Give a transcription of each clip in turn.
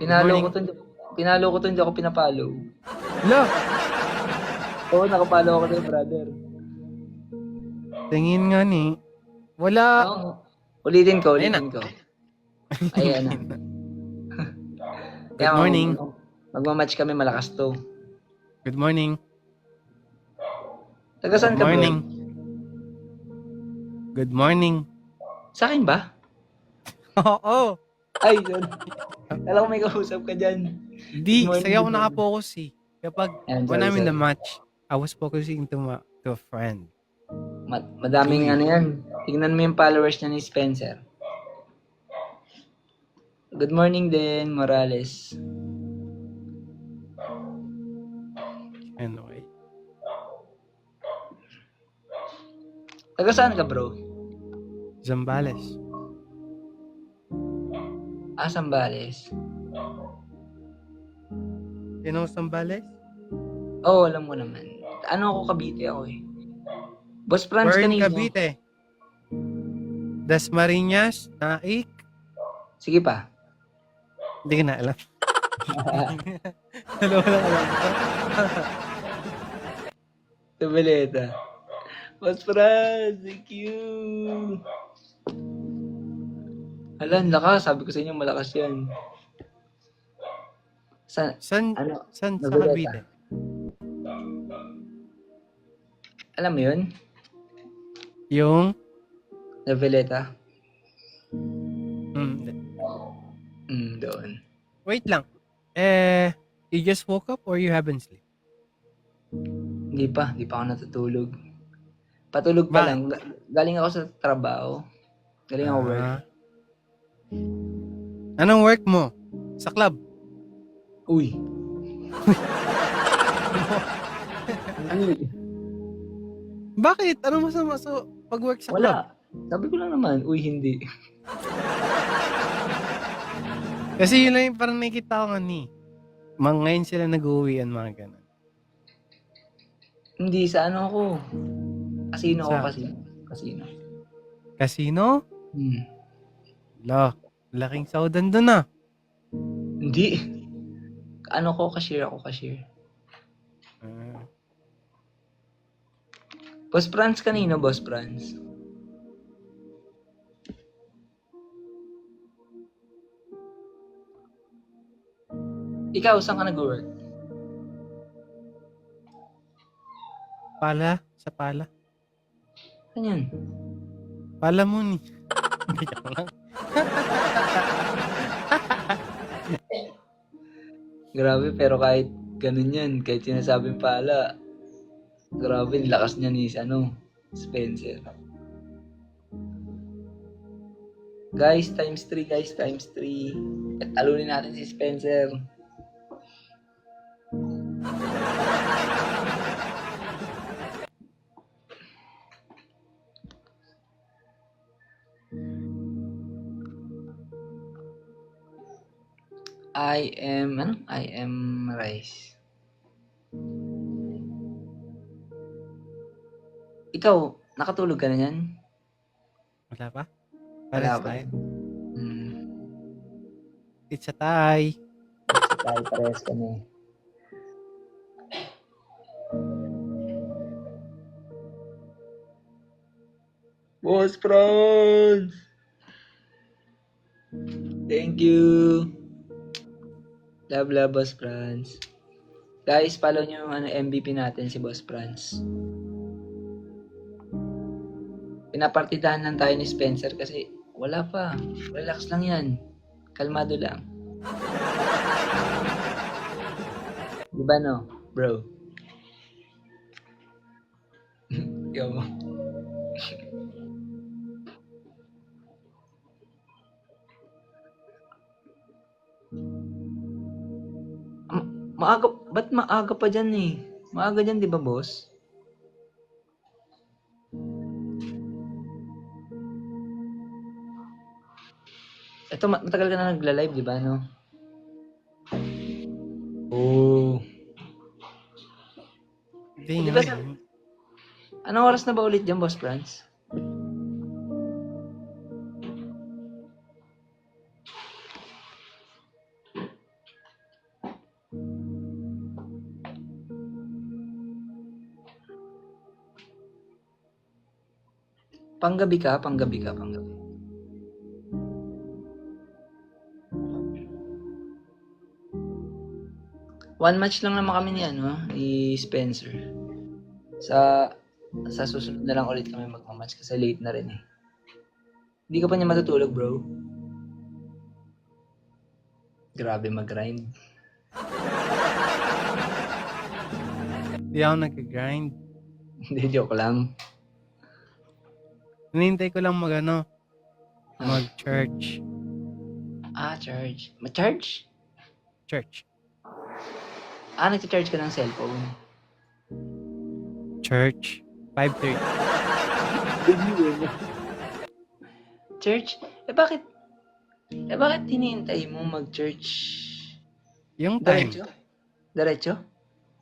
Good Pinalo ko morning. 'to, hindi ako pina-follow. Hala, Oo, naka-follow ako sa'yo, brother. tingin nga ni. Wala. Oo. Ulitin ko, Ayun na. ulitin ko. Ayan na. Good Kaya morning. magma-match kami, malakas 'to. Good morning. Taga Good saan ka, bro? morning. Good morning. Sa'kin ba? Oo. Ay, sorry. Akala ko may kausap ka diyan. Good Di, morning, sa'yo ako good morning. naka-focus eh. Kapag, Ayan, when I'm in the sorry. match, I was focusing to a friend. Madaming Truly. ano yan. Tingnan mo yung followers niya ni Spencer. Good morning din, Morales. Anyway. Taga saan ka, bro? Zambales. Sambales. You know Zambales? Oo, alam ko naman. Ano ako, Cavite ako eh. Boss Franz We're in kanino? Cavite. Dasmariñas, Naik. Sige pa. Hindi ko na alam. Dalawa lang alam ko. Tabeleta. Boss Franz, thank you. Hala, ang lakas. Sabi ko sa inyo, malakas yan. San Ano? sa Noveleta. Cavite? Alam mo yun? Yung Noveleta. hindi. Doon. Wait lang. You just woke up or you haven't slept? Hindi pa ako natutulog. Patulog pa Bakit? lang. Galing ako sa trabaho. Galing ako work. Anong work mo? Sa club? Uy. Hindi. Bakit? Ano masama sa pag-work sa club? Wala. Sabi ko lang naman, uy, hindi. Kasi yun lang yung parang nakikita ko nga ni. Ngayon sila nag-uwian, mga ganun. Hindi, sa ano ako. Casino ako, Sa- casino. Casino? Hmm. Laking saudan dun ah. Hindi. Ano ko, cashier ako, cashier. Boss Franz kanino, Boss Franz? Ikaw, saan ka nag-work? Sa pala. Saan yan? Pala mo ni. Joke lang. Grabe, pero kahit ganun yan, kahit sinasabing pala, grabe, lakas niya ni Spencer. Guys, times 3, guys, times 3. At talunin natin si Spencer. I am Rice. Ikaw, nakatulog ka na yan? Wala pa? Wala Pares pa. tayo. Hmm. It's a tie. Tayo parehas kami. Boss Franz! Thank you! Love, Boss Franz. Guys, follow nyo yung MVP natin, si Boss Franz. Pinapartidahan lang tayo ni Spencer kasi wala pa. Relax lang yan. Kalmado lang. Diba no, bro? Ikaw mo. Ba't maaga pa dyan eh? Maaga dyan, di ba, boss? Ito, matagal ka na nagla-live, di ba, no? Oh. Hindi Di ba naman. anong oras na ba ulit dyan, Boss Franz? Panggabi ka. 1 match lang naman kami ni Spencer. Sa susunod na lang ulit kami magmamatch kasi late na rin eh. Hindi ka pa niya matutulog, bro. Grabe mag-grind. Hindi ako nag-grind. Hindi, joke lang. Hinihintay ko lang mag-church. Charge. Ma-charge? Church. Nag-charge ka ng cellphone. Church. 5:30. Church? Bakit hinihintay mo mag-church? Yung time. Diretso?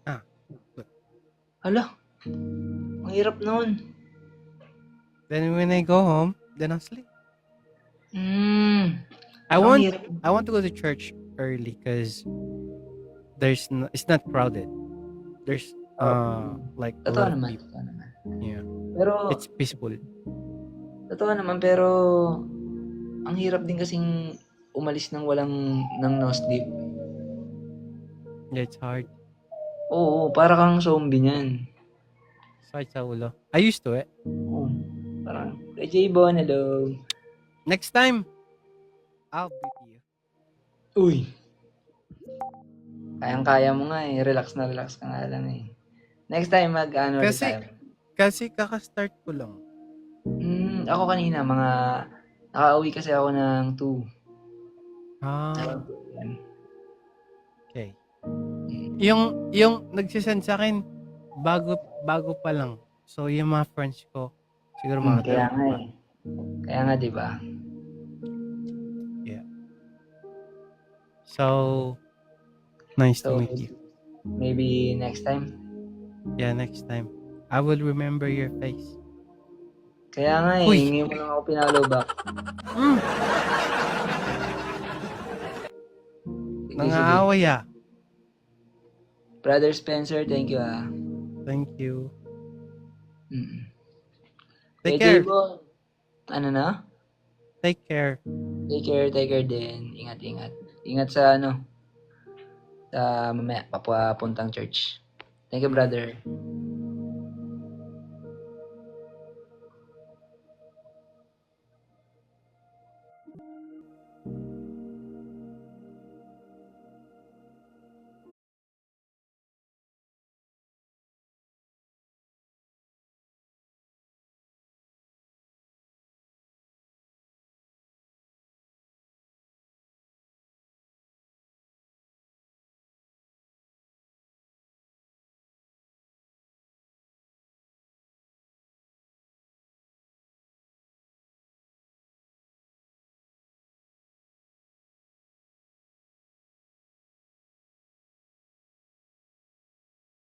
Ah. Hala. Ang hirap nun. Then when I go home, then I'll sleep. I Ang want hirap. I want to go to church early because it's not crowded. There's like a Totoo lot of naman. people. Yeah. Pero, It's peaceful. totoo naman, pero ang hirap din kasing umalis ng no sleep. Yeah, it's hard. Oo, para kang zombie niyan. Sakit sa ulo. I used to it. Oo. Parang, J-Bon, hello. Next time, I'll beat you. Uy. Kayang-kaya mo nga eh. Relax ka nga lang eh. Next time, ulit tayo. Kasi kakastart ko lang. Ako kanina, nakauwi kasi ako ng 2. Okay. Yung nagsisend sa akin, bago pa lang. So, yung mga friends ko, siguro mga Kaya nga eh. Kaya nga, di ba? Yeah. So, nice to meet you. Maybe next time. Yeah, next time. I will remember your face. Kaya nga eh, Uy. hindi mo lang ako pinalo back. Nangaaway ah. Brother Spencer, thank you ah. Thank you. Kay Take care. J-Bon, ano na? Take care. Take care din. Ingat. Ingat sa sa mamaya, papuntang church. Thank you, brother.